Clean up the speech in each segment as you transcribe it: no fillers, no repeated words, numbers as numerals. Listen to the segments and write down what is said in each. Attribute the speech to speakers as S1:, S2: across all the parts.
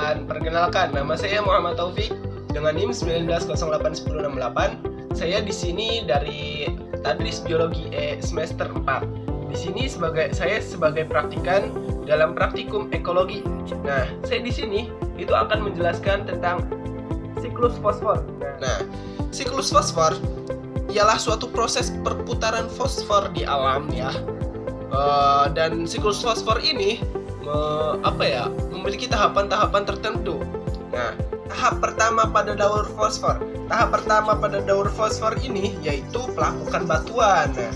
S1: Perkenalkan, nama saya Muhammad Taufik dengan NIM 19081068. Saya di sini dari Tadris Biologi E semester 4. Di sini saya sebagai praktikan dalam praktikum ekologi. Nah, saya di sini itu akan menjelaskan tentang siklus fosfor. Nah, siklus fosfor ialah suatu proses perputaran fosfor di alam ya. Dan siklus fosfor ini memiliki tahapan-tahapan tertentu. Nah, tahap pertama pada daur fosfor. Tahap pertama pada daur fosfor ini yaitu pelapukan batuan. Nah,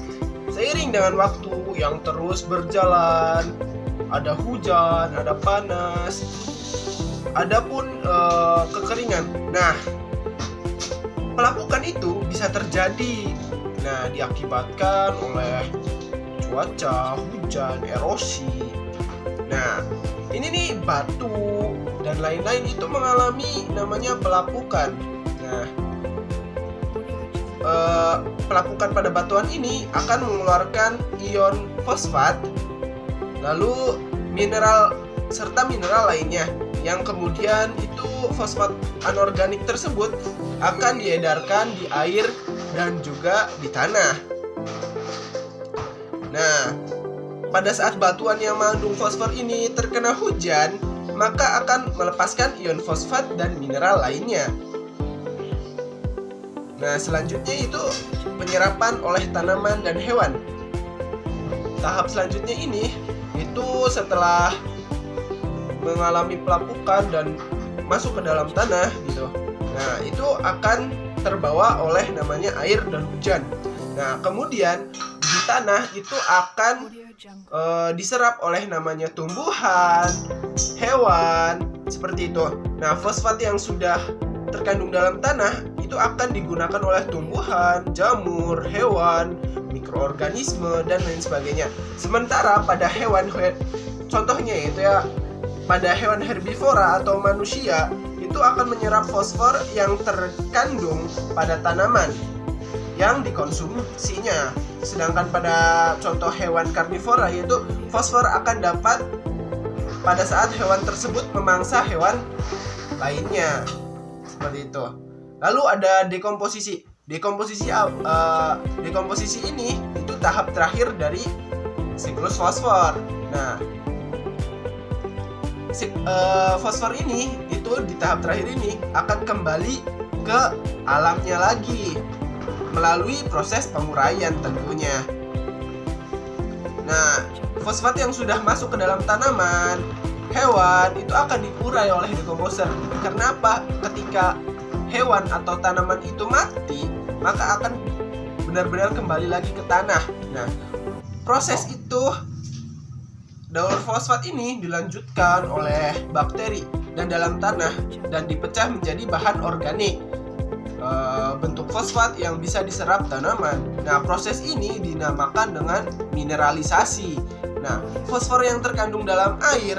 S1: seiring dengan waktu yang terus berjalan, ada hujan, ada panas, ada pun kekeringan. Nah, pelapukan itu bisa terjadi. Nah, diakibatkan oleh cuaca, hujan, erosi. Nah, ini nih batu dan lain-lain itu mengalami namanya pelapukan. Nah, pelapukan pada batuan ini akan mengeluarkan ion fosfat, lalu mineral serta mineral lainnya, yang kemudian itu fosfat anorganik tersebut akan diedarkan di air dan juga di tanah. Nah, pada saat batuan yang mengandung fosfor ini terkena hujan, maka akan melepaskan ion fosfat dan mineral lainnya. Nah, selanjutnya itu penyerapan oleh tanaman dan hewan. Tahap selanjutnya ini itu setelah mengalami pelapukan dan masuk ke dalam tanah gitu. Nah, itu akan terbawa oleh namanya air dan hujan. Nah, kemudian di tanah itu akan diserap oleh namanya tumbuhan, hewan, seperti itu. Nah, fosfat yang sudah terkandung dalam tanah itu akan digunakan oleh tumbuhan, jamur, hewan, mikroorganisme, dan lain sebagainya. Sementara pada hewan, contohnya itu ya, pada hewan herbivora atau manusia itu akan menyerap fosfor yang terkandung pada tanaman yang dikonsumsinya. Sedangkan pada contoh hewan karnivora yaitu fosfor akan dapat pada saat hewan tersebut memangsa hewan lainnya. Seperti itu. Lalu ada dekomposisi. Dekomposisi ini itu tahap terakhir dari siklus fosfor. Nah, fosfor ini itu di tahap terakhir ini akan kembali ke alamnya lagi melalui proses penguraian tentunya. Nah, fosfat yang sudah masuk ke dalam tanaman, hewan itu akan diurai oleh dekomposer. Karena apa? Ketika hewan atau tanaman itu mati, maka akan benar-benar kembali lagi ke tanah. Nah, proses itu daur fosfat ini dilanjutkan oleh bakteri dan dalam tanah dan dipecah menjadi bahan organik bentuk fosfat yang bisa diserap tanaman. Nah, proses ini dinamakan dengan mineralisasi. Nah, fosfor yang terkandung dalam air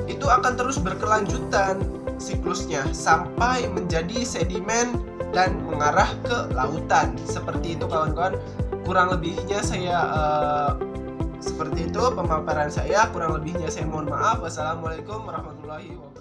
S1: itu akan terus berkelanjutan siklusnya sampai menjadi sedimen dan mengarah ke lautan. Seperti itu kawan-kawan. Kurang lebihnya saya seperti itu pemaparan saya. Kurang lebihnya saya mohon maaf. Wassalamualaikum warahmatullahi wabarakatuh.